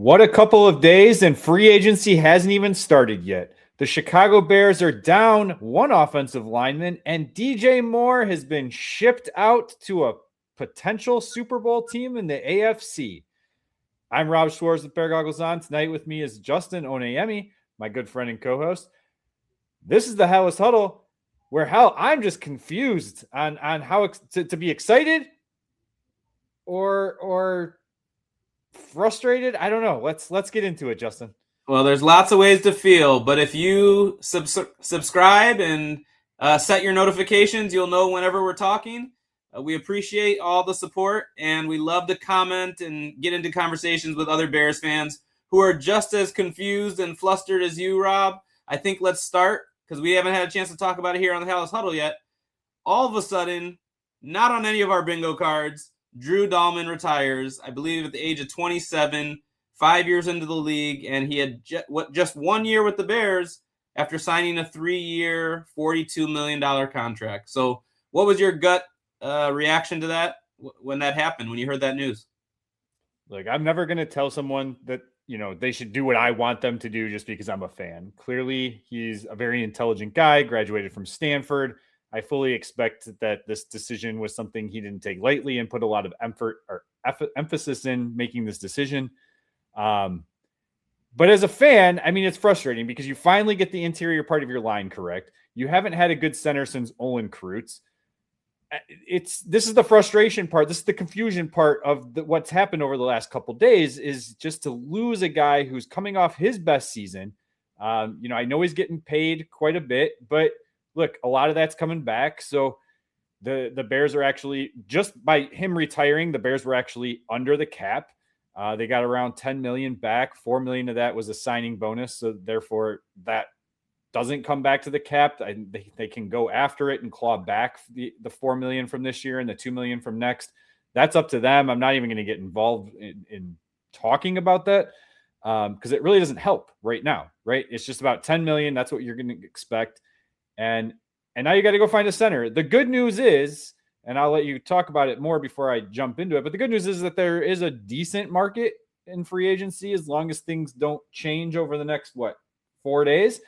What a couple of days, and free agency hasn't even started yet. The Chicago Bears are down one offensive lineman, and DJ Moore has been shipped out to a potential Super Bowl team in the AFC. I'm Rob Schwartz with Bear Goggles On. Tonight with me is Justin Onayemi, my good friend and co-host. This is the Halas Huddle, where I'm just confused on how to be excited or frustrated. I don't know. Let's get into it, Justin. Well, there's lots of ways to feel, but if you subscribe and set your notifications, you'll know whenever we're talking. We appreciate all the support, and we love to comment and get into conversations with other Bears fans who are just as confused and flustered as you, Rob. I think let's start, because we haven't had a chance to talk about it here on the Halas Huddle yet. All of a sudden, not on any of our bingo cards, Drew Dalman retires, I believe at the age of 27, 5 years into the league, and he had just 1 year with the Bears after signing a 3-year, $42 million contract. So what was your gut reaction to that when that happened, when you heard that news? Look, I'm never going to tell someone that, they should do what I want them to do just because I'm a fan. Clearly, he's a very intelligent guy, graduated from Stanford. I fully expect that this decision was something he didn't take lightly and put a lot of emphasis in making this decision. But as a fan, I mean, it's frustrating because you finally get the interior part of your line correct. You haven't had a good center since Olin Kreutz. This is the frustration part. This is the confusion part of what's happened over the last couple of days, is just to lose a guy who's coming off his best season. I know he's getting paid quite a bit, but look, a lot of that's coming back. So the Bears are actually, just by him retiring, the Bears were actually under the cap. They got around $10 million back. $4 million of that was a signing bonus. So therefore that doesn't come back to the cap. They can go after it and claw back the $4 million from this year and the $2 million from next. That's up to them. I'm not even going to get involved in talking about that because it really doesn't help right now, right? It's just about $10 million. That's what you're going to expect. And now you got to go find a center. The good news is, and I'll let you talk about it more before I jump into it, but the good news is that there is a decent market in free agency as long as things don't change over the next, 4 days?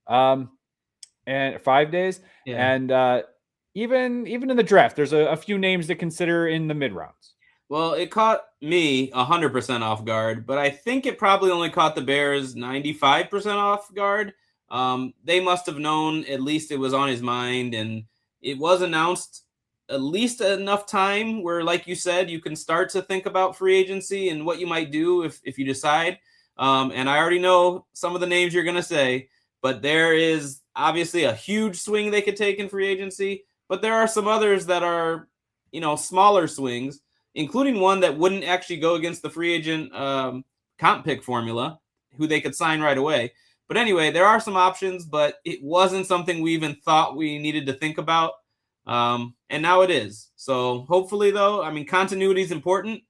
And 5 days. Yeah. And even in the draft, there's a few names to consider in the mid rounds. Well, it caught me 100% off guard, but I think it probably only caught the Bears 95% off guard. They must have known at least it was on his mind, and it was announced at least enough time where, like you said, you can start to think about free agency and what you might do if you decide. And I already know some of the names you're going to say, but there is obviously a huge swing they could take in free agency. But there are some others that are, smaller swings, including one that wouldn't actually go against the free agent comp pick formula, who they could sign right away. But anyway, there are some options, but it wasn't something we even thought we needed to think about. And now it is. So hopefully, though, continuity is important.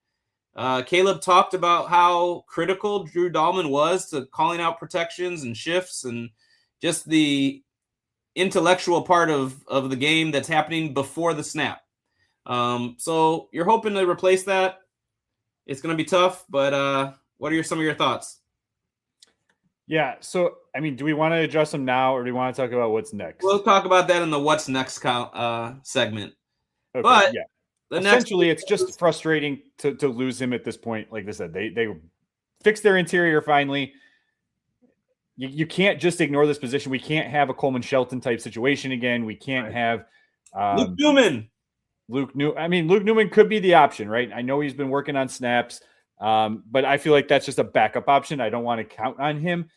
Caleb talked about how critical Drew Dalman was to calling out protections and shifts and just the intellectual part of the game that's happening before the snap. So you're hoping to replace that. It's going to be tough, but what are some of your thoughts? Yeah. So, do we want to address them now, or do we want to talk about what's next? We'll talk about that in the what's next segment. Okay, but yeah. Essentially, it's just frustrating to lose him at this point. Like I said, they fixed their interior finally. You can't just ignore this position. We can't have a Coleman Shelton type situation again. We can't have Luke Newman. Luke Newman could be the option, right? I know he's been working on snaps, but I feel like that's just a backup option. I don't want to count on him.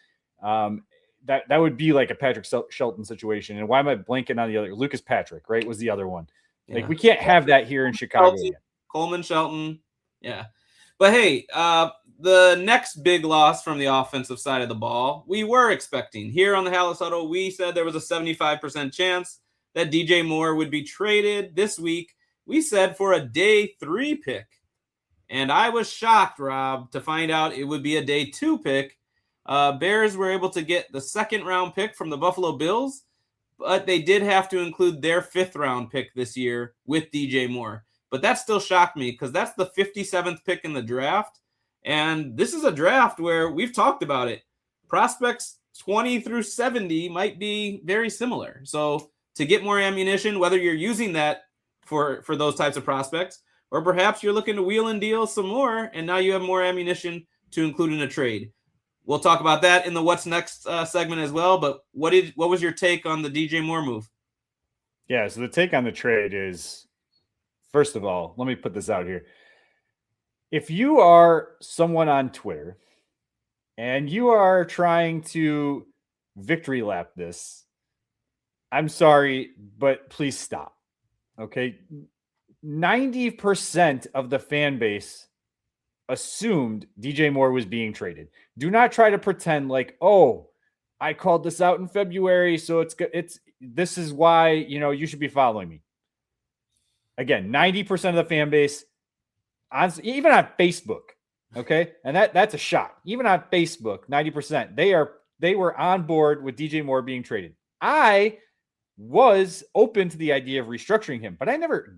That would be like a Patrick Shelton situation. And why am I blanking on the other? Lucas Patrick, right, was the other one. Yeah. Like, we can't have that here in Chicago. Coleman Shelton. Yeah. But hey, the next big loss from the offensive side of the ball, we were expecting. Here on the Halas Huddle, we said there was a 75% chance that DJ Moore would be traded this week. We said for a day 3 pick. And I was shocked, Rob, to find out it would be a day 2 pick. Bears were able to get the 2nd round pick from the Buffalo Bills, but they did have to include their 5th round pick this year with DJ Moore. But that still shocked me because that's the 57th pick in the draft. And this is a draft where we've talked about it. Prospects 20 through 70 might be very similar. So to get more ammunition, whether you're using that for those types of prospects, or perhaps you're looking to wheel and deal some more, and now you have more ammunition to include in a trade. We'll talk about that in the What's Next segment as well. But what was your take on the DJ Moore move? Yeah, so the take on the trade is, first of all, let me put this out here. If you are someone on Twitter and you are trying to victory lap this, I'm sorry, but please stop. Okay? 90% of the fan base assumed DJ Moore was being traded. Do not try to pretend like, oh, I called this out in February, so this is why, you should be following me. Again, 90% of the fan base, even on Facebook, okay? And that's a shock. Even on Facebook, 90%, they were on board with DJ Moore being traded. I was open to the idea of restructuring him, but I never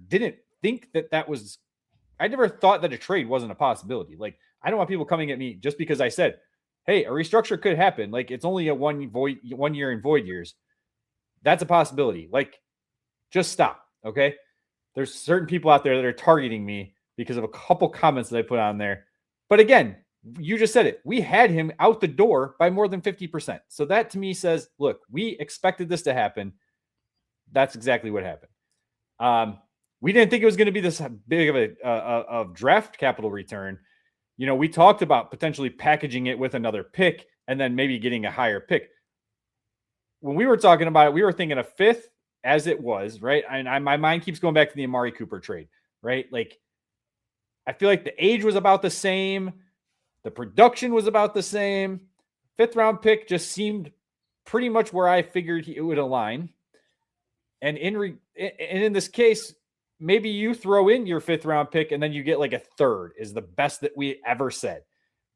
thought that a trade wasn't a possibility. Like, I don't want people coming at me just because I said, hey, a restructure could happen. Like, it's only a 1 year in void years. That's a possibility. Like, just stop. Okay. There's certain people out there that are targeting me because of a couple comments that I put on there. But again, you just said it. We had him out the door by more than 50%. So that to me says, look, we expected this to happen. That's exactly what happened. We didn't think it was going to be this big of a draft capital return. We talked about potentially packaging it with another pick and then maybe getting a higher pick. When we were talking about it, we were thinking a fifth as it was, right? And my mind keeps going back to the Amari Cooper trade, right? Like, I feel like the age was about the same. The production was about the same. 5th round pick just seemed pretty much where I figured it would align. And in this case, maybe you throw in your 5th round pick and then you get like a 3rd is the best that we ever said.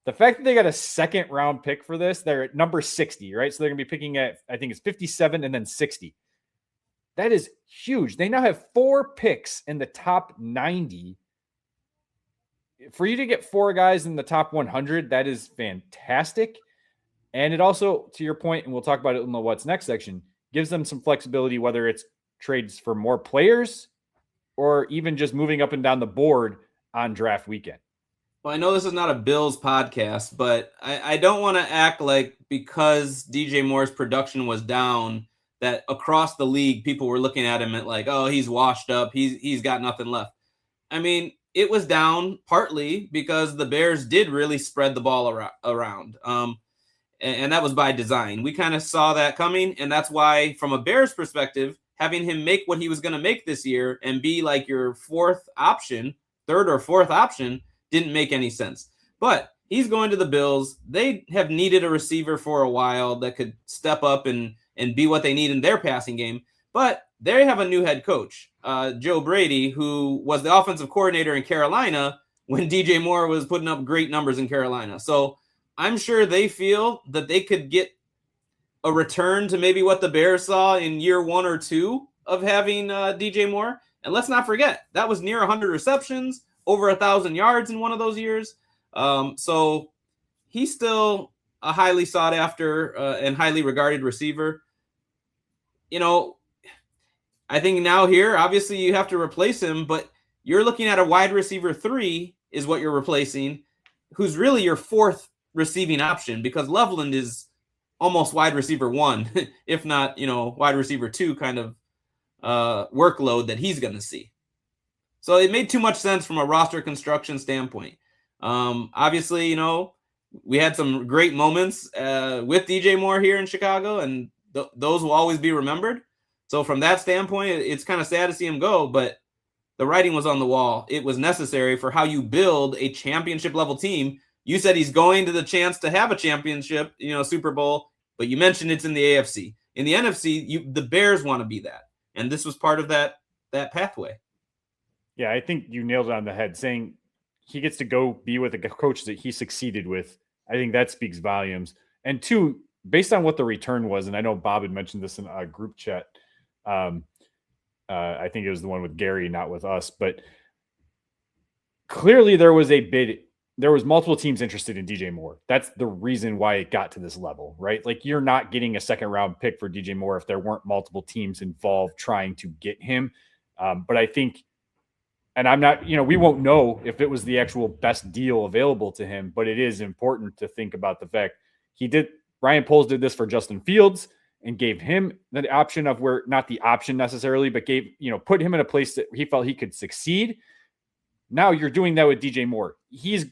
The fact that they got a 2nd round pick for this, they're at number 60, right? So they're going to be picking at, I think it's 57 and then 60. That is huge. They now have 4 picks in the top 90. For you to get 4 guys in the top 100, that is fantastic. And it also, to your point, and we'll talk about it in the What's Next section, gives them some flexibility, whether it's trades for more players or even just moving up and down the board on draft weekend. Well, I know this is not a Bills podcast, but I don't want to act like because DJ Moore's production was down that across the league, people were looking at him at like, oh, he's washed up. He's got nothing left. I mean, it was down partly because the Bears did really spread the ball around. And that was by design. We kind of saw that coming. And that's why, from a Bears perspective, having him make what he was going to make this year and be like your 3rd or 4th option didn't make any sense. But he's going to the Bills. They have needed a receiver for a while that could step up and be what they need in their passing game. But they have a new head coach, Joe Brady, who was the offensive coordinator in Carolina when DJ Moore was putting up great numbers in Carolina. So I'm sure they feel that they could get a return to maybe what the Bears saw in year 1 or 2 of having DJ Moore. And let's not forget, that was near 100 receptions, over 1,000 yards in one of those years. So he's still a highly sought after and highly regarded receiver. I think now here, obviously you have to replace him, but you're looking at a wide receiver 3 is what you're replacing, who's really your 4th receiving option, because Loveland is almost wide receiver 1, if not, wide receiver 2 kind of workload that he's going to see. So it made too much sense from a roster construction standpoint. Obviously, we had some great moments with DJ Moore here in Chicago, and those will always be remembered. So from that standpoint, it's kind of sad to see him go, but the writing was on the wall. It was necessary for how you build a championship level team. You said he's going to the chance to have a championship, Super Bowl, but you mentioned it's in the AFC. In the NFC, the Bears want to be that. And this was part of that pathway. Yeah, I think you nailed it on the head, saying he gets to go be with a coach that he succeeded with. I think that speaks volumes. And 2, based on what the return was, and I know Bob had mentioned this in a group chat. I think it was the one with Gary, not with us, but clearly there was a bid there was multiple teams interested in DJ Moore. That's the reason why it got to this level, right? Like you're not getting a second round pick for DJ Moore if there weren't multiple teams involved trying to get him. But I think, and I'm not, we won't know if it was the actual best deal available to him, but it is important to think about the fact Ryan Poles did this for Justin Fields and gave him the option of where, not the option necessarily, but put him in a place that he felt he could succeed. Now you're doing that with DJ Moore. He's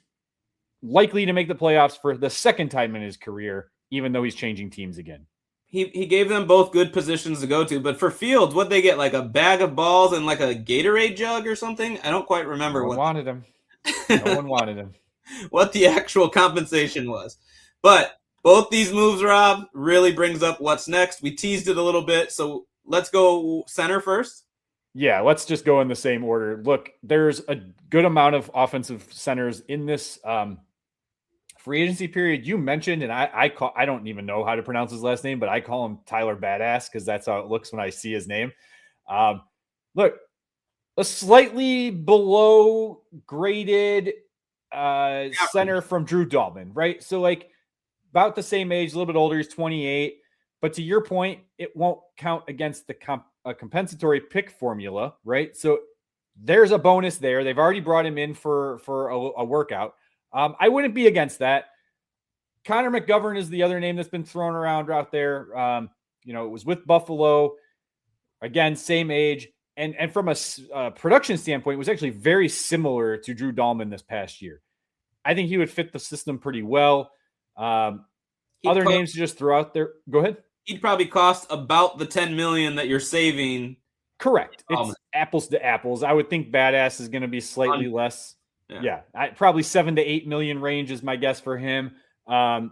likely to make the playoffs for the second time in his career, even though he's changing teams again. He gave them both good positions to go to, but for Fields, what'd they get? Like a bag of balls and like a Gatorade jug or something? I don't quite remember. No one wanted him. No one wanted him. What the actual compensation was. But both these moves, Rob, really brings up what's next. We teased it a little bit, so let's go center first. Yeah, let's just go in the same order. Look, there's a good amount of offensive centers in this free agency period. You mentioned, and I don't even know how to pronounce his last name, but I call him Tyler Badass because that's how it looks when I see his name. Look, a slightly below graded center from Drew Dalman, right? So like about the same age, a little bit older. He's 28. But to your point, it won't count against the compensatory pick formula, right? So there's a bonus there. They've already brought him in for a workout. I wouldn't be against that. Connor McGovern is the other name that's been thrown around out there. It was with Buffalo. Again, same age. And from a production standpoint, it was actually very similar to Drew Dalman this past year. I think he would fit the system pretty well. Other names to just throw out there. Go ahead. He'd probably cost about the $10 million that you're saving. Correct. It's apples to apples. I would think Badass is going to be slightly less. Yeah. Probably 7 to 8 million range is my guess for him. Connor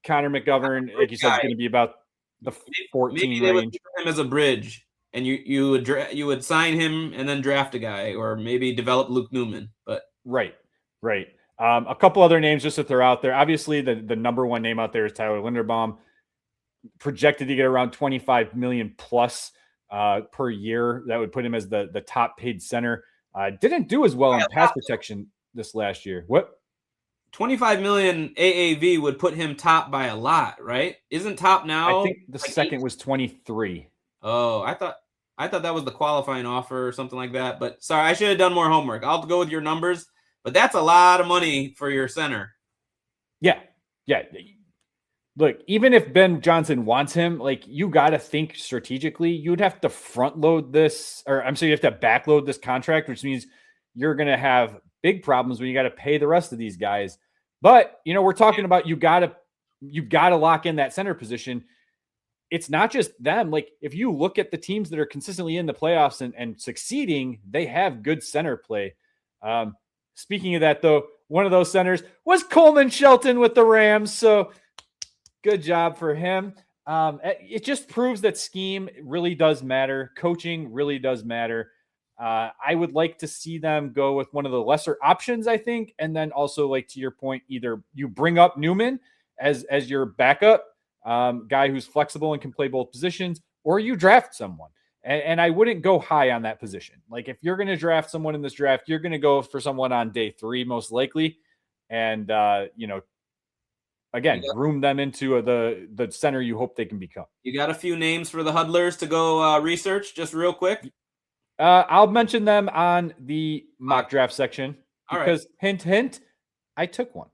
McGovern, like you said, is going to be about the 14 maybe range. They would him as a bridge, and you would sign him and then draft a guy, or maybe develop Luke Newman. But right. A couple other names just that they're out there. Obviously, the number one name out there is Tyler Linderbaum, projected to get around 25 million plus per year. That would put him as the top paid center. Didn't do as well in pass protection this last year. What? 25 million AAV would put him top by a lot, right? Isn't top now? I think the second was 23. Oh, I thought that was the qualifying offer or something like that. But sorry, I should have done more homework. I'll go with your numbers, but that's a lot of money for your center. Yeah. Look, even if Ben Johnson wants him, like you got to think strategically. You'd have to front load this, you have to backload this contract, which means you're going to have big problems when you got to pay the rest of these guys. But we're talking about you got to lock in that center position. It's not just them. Like if you look at the teams that are consistently in the playoffs and succeeding, they have good center play. Speaking of that, though, one of those centers was Coleman Shelton with the Rams. So good job for him. It just proves that scheme really does matter. Coaching really does matter. I would like to see them go with one of the lesser options, I think. And then also, like to your point, either you bring up Newman as your backup guy who's flexible and can play both positions, or you draft someone. And I wouldn't go high on that position. Like if you're going to draft someone in this draft, you're going to go for someone on day 3, most likely. And, again, groom them into the center you hope they can become. You got a few names for the huddlers to go research just real quick? I'll mention them on the mock draft section because hint, hint, I took one.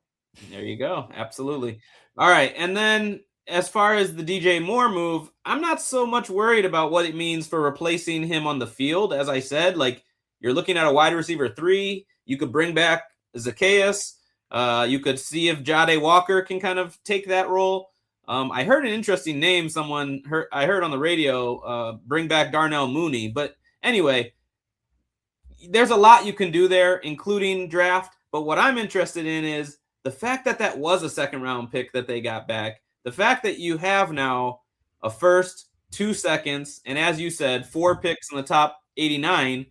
There you go. Absolutely. All right. And then as far as the DJ Moore move, I'm not so much worried about what it means for replacing him on the field. As I said, like you're looking at a wide receiver 3. You could bring back Zacchaeus. You could see if Jade Walker can kind of take that role. I heard an interesting name. I heard on the radio, bring back Darnell Mooney. But anyway, there's a lot you can do there, including draft. But what I'm interested in is the fact that was a second round pick that they got back. The fact that you have now a first, 2 seconds, and as you said, 4 picks in the top 89.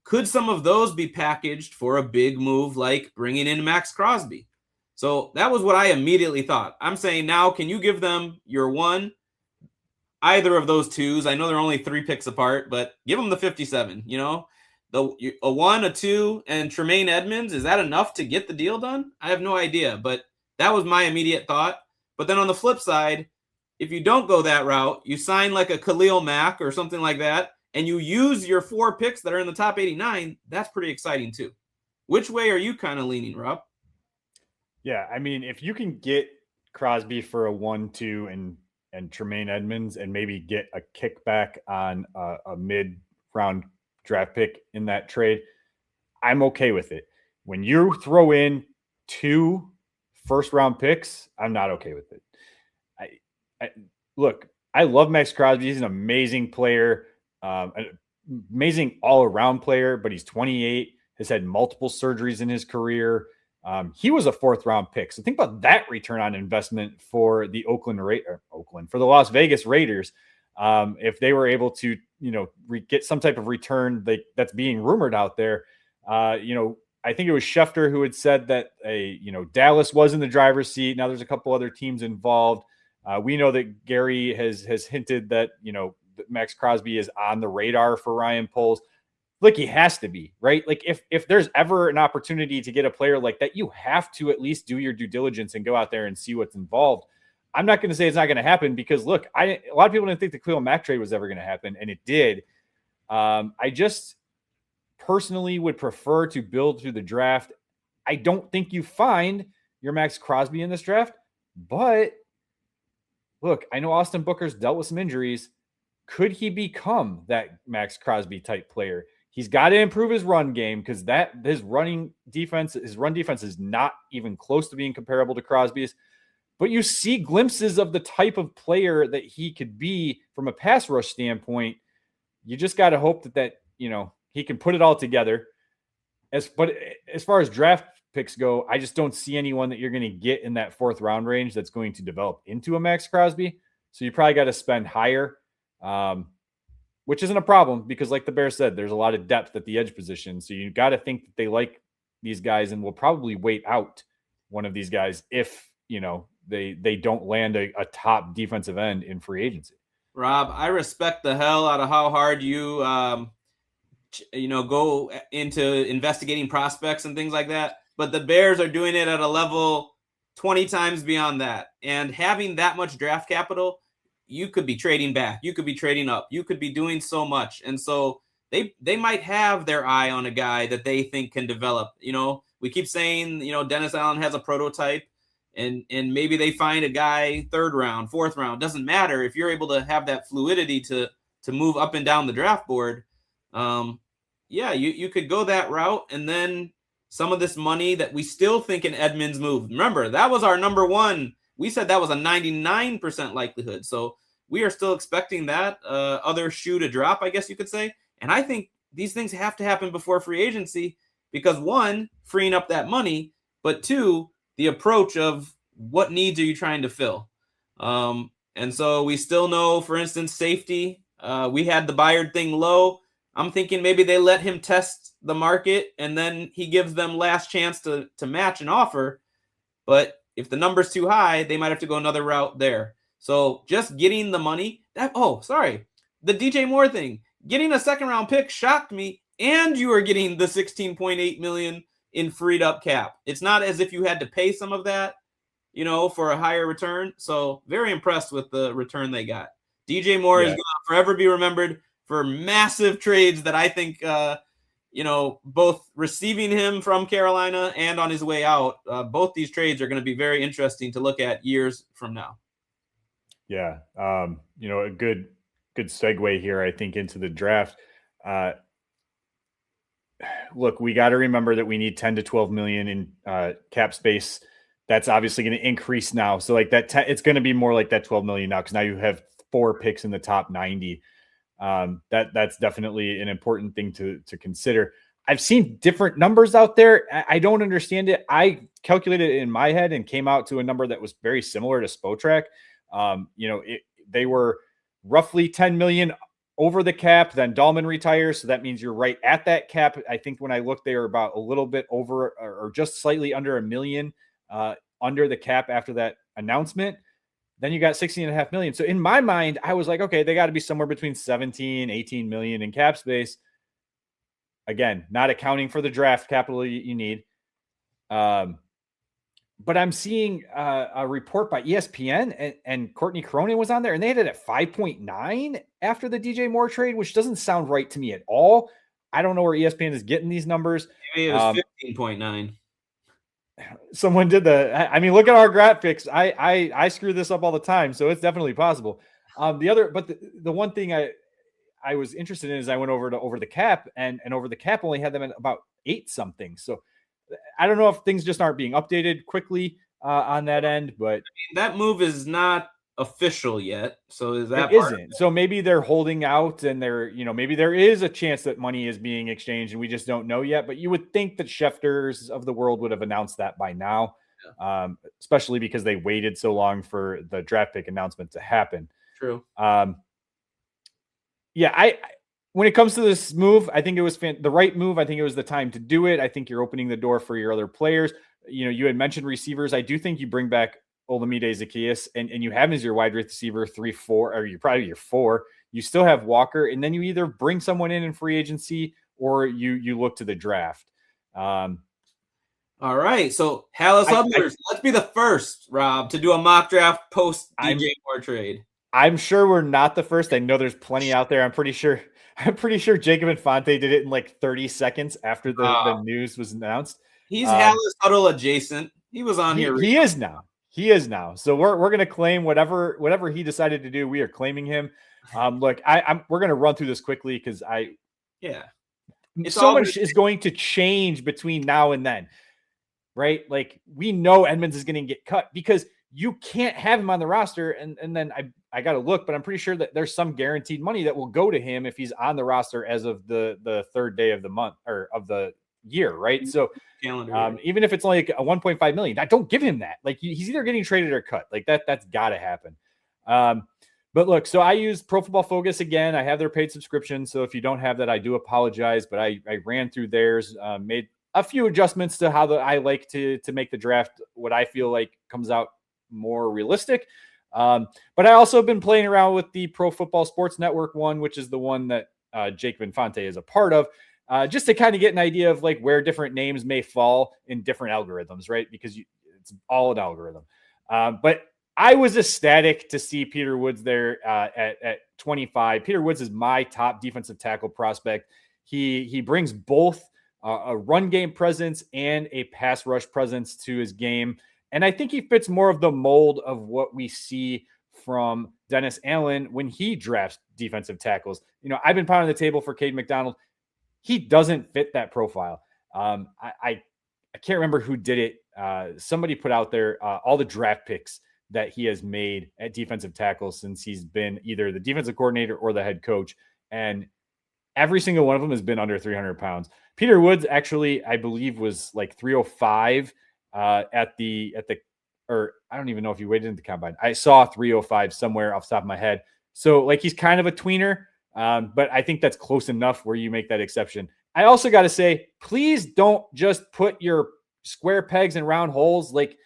Could some of those be packaged for a big move like bringing in Max Crosby? So that was what I immediately thought. I'm saying now, can you give them your one, either of those twos? I know they're only 3 picks apart, but give them the 57, A 1, a 2, and Tremaine Edmunds, is that enough to get the deal done? I have no idea, but that was my immediate thought. But then on the flip side, if you don't go that route, you sign like a Khalil Mack or something like that, and you use your 4 picks that are in the top 89, that's pretty exciting too. Which way are you kind of leaning, Rob? Yeah, I mean, if you can get Crosby for a 1-2 and Tremaine Edmunds and maybe get a kickback on a mid-round draft pick in that trade, I'm okay with it. When you throw in 2 first-round picks, I'm not okay with it. Look, I love Max Crosby. He's an amazing player, amazing all-around player, but he's 28, has had multiple surgeries in his career. He was a 4th-round pick. So think about that return on investment for the for the Las Vegas Raiders. If they were able to, get some type of return that's being rumored out there. I think it was Schefter who had said that Dallas was in the driver's seat. Now there's a couple other teams involved. We know that Gary has hinted that, that Max Crosby is on the radar for Ryan Poles. Like, he has to be, right? Like, if there's ever an opportunity to get a player like that, you have to at least do your due diligence and go out there and see what's involved. I'm not going to say it's not going to happen because, look, a lot of people didn't think the Khalil Mack trade was ever going to happen, and it did. I just personally would prefer to build through the draft. I don't think you find your Max Crosby in this draft, but look, I know Austin Booker's dealt with some injuries. Could he become that Max Crosby type player? He's got to improve his run game because his run defense is not even close to being comparable to Crosby's. But you see glimpses of the type of player that he could be from a pass rush standpoint. You just got to hope that he can put it all together. But as far as draft picks go, I just don't see anyone that you're going to get in that 4th round range that's going to develop into a Max Crosby. So you probably got to spend higher. Which isn't a problem because, like the Bears said, there's a lot of depth at the edge position. So you got to think that they like these guys and will probably wait out one of these guys if, they don't land a top defensive end in free agency. Rob, I respect the hell out of how hard you, go into investigating prospects and things like that. But the Bears are doing it at a level 20 times beyond that. And having that much draft capital, you could be trading back. You could be trading up. You could be doing so much. And so they might have their eye on a guy that they think can develop. We keep saying, Dennis Allen has a prototype and maybe they find a guy 3rd round, 4th round. Doesn't matter if you're able to have that fluidity to move up and down the draft board. You could go that route. And then some of this money that we still think an Edmunds move. Remember, that was our number 1. We said that was a 99% likelihood. So we are still expecting that other shoe to drop, I guess you could say. And I think these things have to happen before free agency because, 1, freeing up that money, but 2, the approach of what needs are you trying to fill. And so we still know, for instance, safety. We had the Byard thing low. I'm thinking maybe they let him test the market and then he gives them last chance to match an offer. But if the number's too high, they might have to go another route there. So just getting the money the DJ Moore thing, getting a 2nd round pick shocked me. And you are getting the $16.8 million in freed up cap. It's not as if you had to pay some of that, for a higher return. So very impressed with the return they got. DJ Moore is going to forever be remembered for massive trades that I think, both receiving him from Carolina and on his way out, both these trades are going to be very interesting to look at years from now. Yeah. A good segue here, I think, into the draft. Look, we got to remember that we need 10 to 12 million in cap space. That's obviously going to increase now. So like that, it's going to be more like that 12 million now because now you have 4 picks in the top 90. That's definitely an important thing to consider. I've seen different numbers out there. I don't understand it. I calculated it in my head and came out to a number that was very similar to Spotrac. They were roughly 10 million over the cap. Then Dalman retires. So that means you're right at that cap. I think when I looked, they were about a little bit over or just slightly under $1 million under the cap after that announcement. Then you got 16.5 million. So in my mind, I was like, okay, they got to be somewhere between 17, 18 million in cap space. again, not accounting for the draft capital you need. But I'm seeing a report by ESPN and Courtney Cronin was on there, and they had it at 5.9 after the DJ Moore trade, which doesn't sound right to me at all. I don't know where ESPN is getting these numbers. Maybe it was 15.9. Someone did I mean, look at our graphics. I screw this up all the time, so it's definitely possible. The one thing I was interested in is I went over the cap, and over the cap only had them at about 8 something. So I don't know if things just aren't being updated quickly on that end, but I mean, that move is not official yet. So is that it isn't? So maybe they're holding out, and maybe there is a chance that money is being exchanged, and we just don't know yet. But you would think that Schefters of the world would have announced that by now, especially because they waited so long for the draft pick announcement to happen. True. Yeah, when it comes to this move, I think it was the right move. I think it was the time to do it. I think you're opening the door for your other players. You had mentioned receivers. I do think you bring back Olamide Zaccheaus, and you have him as your wide receiver 3-4, or you're probably your 4. You still have Walker, and then you either bring someone in free agency or you look to the draft. All right. So Halas Huddlers, let's be the first, Rob, to do a mock draft post DJ Moore trade. I'm sure we're not the first. I know there's plenty out there. I'm pretty sure Jacob Infante did it in like 30 seconds after the news was announced. He's Halas Huddle adjacent. He was on here. He is now. So we're going to claim whatever he decided to do. We are claiming him. Look, we're going to run through this quickly because so much is going to change between now and then, right? Like, we know Edmunds is going to get cut because you can't have him on the roster. And then I got to look, but I'm pretty sure that there's some guaranteed money that will go to him if he's on the roster as of the third day of the month or of the year, right? So even if it's only a 1.5 million, I don't give him that. Like, he's either getting traded or cut. Like that's got to happen. But look, so I use Pro Football Focus again. I have their paid subscription. So if you don't have that, I do apologize, but I ran through theirs, made a few adjustments to how I like to make the draft what I feel like comes out more realistic. But I also have been playing around with the Pro Football Sports Network one, which is the one that Jacob Infante is a part of, just to kind of get an idea of like where different names may fall in different algorithms, right? Because it's all an algorithm. But I was ecstatic to see Peter Woods there at 25. Peter Woods is my top defensive tackle prospect. He brings both a run game presence and a pass rush presence to his game. And I think he fits more of the mold of what we see from Dennis Allen when he drafts defensive tackles. I've been pounding the table for Cade McDonald. He doesn't fit that profile. I can't remember who did it. Somebody put out there all the draft picks that he has made at defensive tackle since he's been either the defensive coordinator or the head coach. And every single one of them has been under 300 pounds. Peter Woods actually, I believe, was like 305 or I don't even know if he weighed in the combine. I saw 305 somewhere off the top of my head. So like, he's kind of a tweener, but I think that's close enough where you make that exception. I also got to say, please don't just put your square pegs in round holes. Like,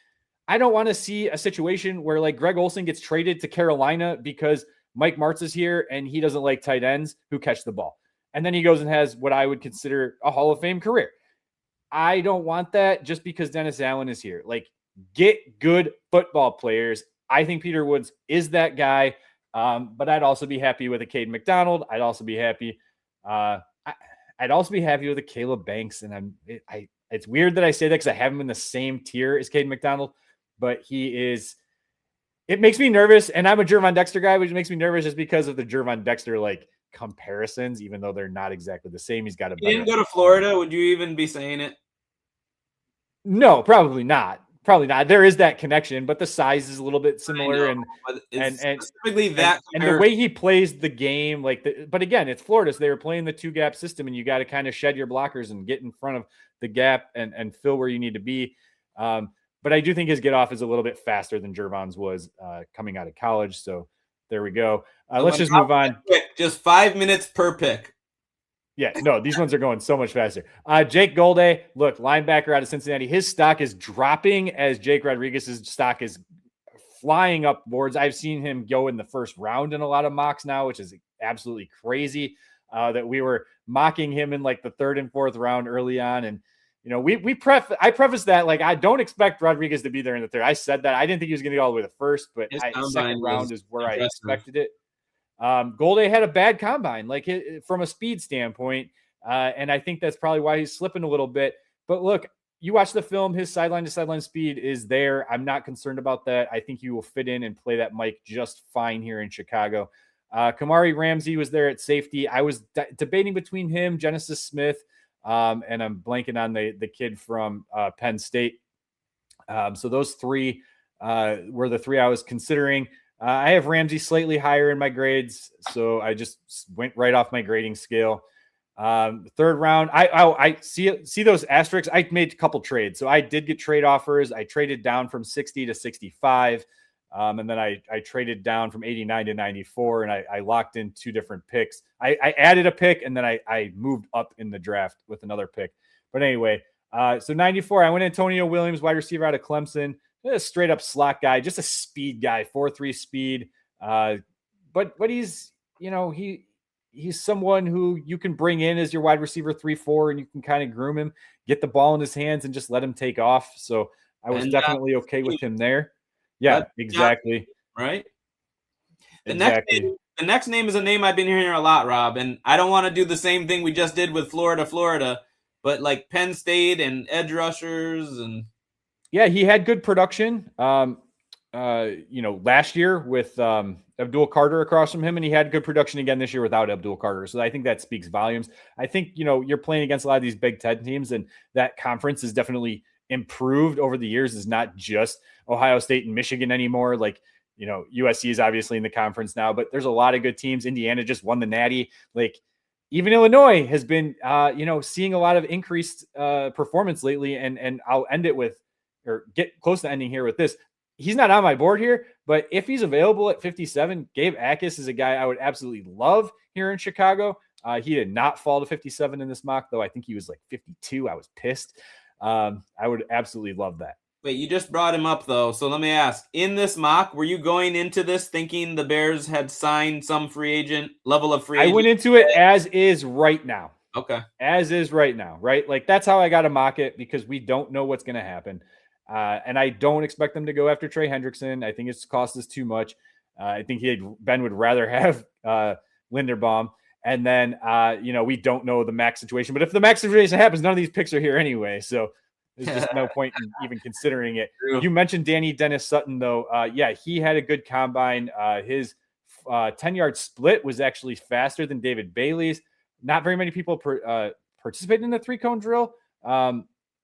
I don't want to see a situation where like Greg Olsen gets traded to Carolina because Mike Martz is here and he doesn't like tight ends who catch the ball. And then he goes and has what I would consider a Hall of Fame career. I don't want that just because Dennis Allen is here. Like, get good football players. I think Peter Woods is that guy. But I'd also be happy with a Cade McDonald. I'd also be happy. I'd also be happy with a Caleb Banks. And it's weird that I say that because I have him in the same tier as Cade McDonald, but it makes me nervous. And I'm a Jervon Dexter guy, which makes me nervous just because of the Jervon Dexter, like, comparisons, even though they're not exactly the same. He's got a. He didn't go to Florida. Would you even be saying it? No, probably not. There is that connection, but the size is a little bit similar, and specifically that, and the way he plays the game, but again, it's Florida, so they were playing the 2-gap system, and you got to kind of shed your blockers and get in front of the gap and fill where you need to be. But I do think his get off is a little bit faster than Jervon's was coming out of college. So there we go. Let's just move on. Just 5 minutes per pick. Yeah, no, these ones are going so much faster. Jake Golday, look, linebacker out of Cincinnati. His stock is dropping as Jake Rodriguez's stock is flying up boards. I've seen him go in the first round in a lot of mocks now, which is absolutely crazy. that we were mocking him in like the 3rd and 4th round early on. And, I prefaced that like I don't expect Rodriguez to be there in the 3rd. I said that. I didn't think he was going to go all the way to 1st, but 2nd round is where I expected it. Golday had a bad combine, like from a speed standpoint. And I think that's probably why he's slipping a little bit. But look, you watch the film, his sideline to sideline speed is there. I'm not concerned about that. I think he will fit in and play that mic just fine here in Chicago. Kamari Ramsey was there at safety. I was debating between him, Genesis Smith, and I'm blanking on the kid from Penn State. So those 3 were the 3 I was considering. I have Ramsey slightly higher in my grades, so I just went right off my grading scale. 3rd round, I see those asterisks. I made a couple trades, so I did get trade offers. I traded down from 60 to 65, and then I traded down from 89 to 94, and I locked in 2 different picks. I added a pick, and then I moved up in the draft with another pick. But anyway, so 94, I went Antonio Williams, wide receiver out of Clemson. A straight up slot guy, just a speed guy, 4.3 speed. But he's, he's someone who you can bring in as your wide receiver 3-4, and you can kind of groom him, get the ball in his hands and just let him take off. So I was definitely okay with him there. Yeah, exactly. Right. The next name is a name I've been hearing a lot, Rob, and I don't want to do the same thing we just did with Florida, but like Penn State and edge rushers and. Yeah, he had good production, last year with Abdul Carter across from him, and he had good production again this year without Abdul Carter. So I think that speaks volumes. I think, you're playing against a lot of these Big Ten teams, and that conference is definitely improved over the years. It's not just Ohio State and Michigan anymore. Like, USC is obviously in the conference now, but there's a lot of good teams. Indiana just won the Natty. Like, even Illinois has been, seeing a lot of increased performance lately. And I'll end it with, or get close to ending here with this. He's not on my board here, but if he's available at 57, Gabe Akis is a guy I would absolutely love here in Chicago. He did not fall to 57 in this mock, though. I think he was like 52. I was pissed. I would absolutely love that. Wait, you just brought him up, though. So let me ask, in this mock, were you going into this thinking the Bears had signed some level of free agent? I went into it as is right now. Okay. As is right now, right? Like, that's how I got to mock it, because we don't know what's going to happen. And I don't expect them to go after Trey Hendrickson. I think it's cost us too much. I think Ben would rather have Linderbaum. And then, we don't know the max situation. But if the max situation happens, none of these picks are here anyway. So there's just no point in even considering it. True. You mentioned Danny Dennis Sutton, though. He had a good combine. His 10-yard split was actually faster than David Bailey's. Not very many people participated in the 3-cone drill.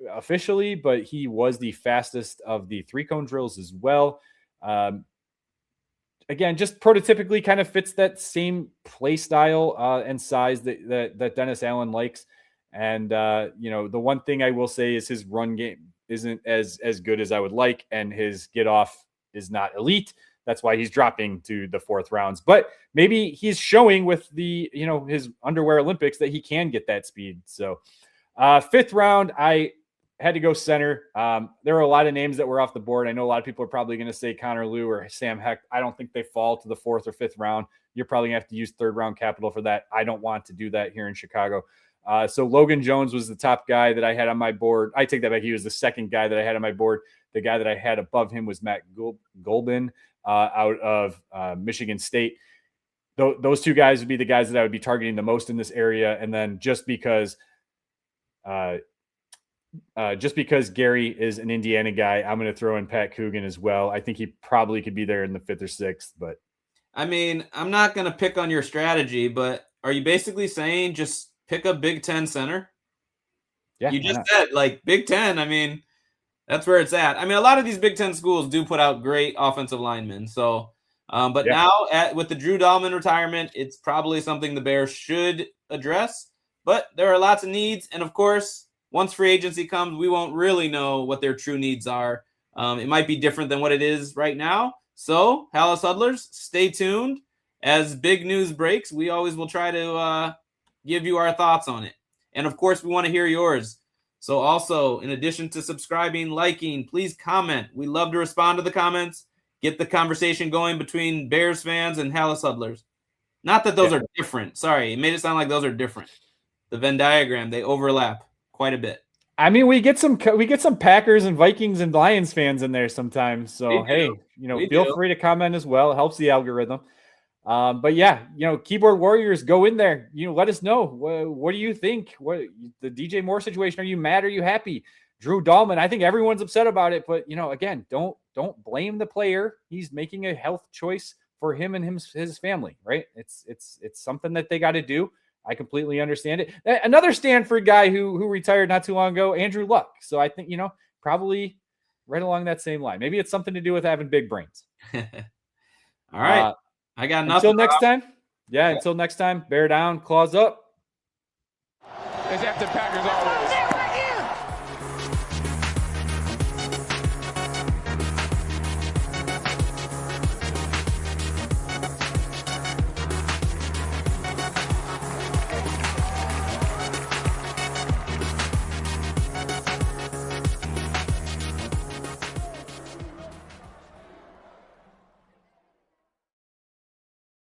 Officially, but he was the fastest of the 3-cone drills as well. Again, just prototypically kind of fits that same play style and size that Dennis Allen likes. And the one thing I will say is his run game isn't as good as I would like, and his get off is not elite. That's why he's dropping to the 4th rounds. But maybe he's showing with the his underwear Olympics that he can get that speed. So 5th round, I had to go center. There were a lot of names that were off the board. I know a lot of people are probably going to say Connor Liu or Sam Heck. I don't think they fall to the 4th or 5th round. You're probably going to have to use 3rd round capital for that. I don't want to do that here in Chicago. So Logan Jones was the top guy that I had on my board. I take that back. He was the 2nd guy that I had on my board. The guy that I had above him was Matt Golbin out of Michigan State. Those 2 guys would be the guys that I would be targeting the most in this area. And then just because Gary is an Indiana guy, I'm going to throw in Pat Coogan as well. I think he probably could be there in the 5th or 6th, but I mean, I'm not going to pick on your strategy, but are you basically saying just pick a Big Ten center? Yeah, you just said like Big Ten. I mean, that's where it's at. I mean, a lot of these Big Ten schools do put out great offensive linemen. So, but now with the Drew Dalman retirement, it's probably something the Bears should address, but there are lots of needs. And of course, once free agency comes, we won't really know what their true needs are. It might be different than what it is right now. So, Halas Huddlers, stay tuned. As big news breaks, we always will try to give you our thoughts on it. And, of course, we want to hear yours. So, also, in addition to subscribing, liking, please comment. We love to respond to the comments, get the conversation going between Bears fans and Halas Huddlers. Not that those are different. Sorry, it made it sound like those are different. The Venn diagram, they overlap quite a bit. I mean, we get some Packers and Vikings and Lions fans in there sometimes. So hey, feel free to comment as well. It helps the algorithm. But yeah, keyboard warriors, go in there. Let us know. What do you think? What the DJ Moore situation? Are you mad? Are you happy? Drew Dalman, I think everyone's upset about it. But again, don't blame the player. He's making a health choice for him and his family, right? It's something that they got to do. I completely understand it. Another Stanford guy who retired not too long ago, Andrew Luck. So I think, probably right along that same line. Maybe it's something to do with having big brains. All right. I got nothing. Until next time. Yeah, until next time, bear down, claws up. It's after Packers all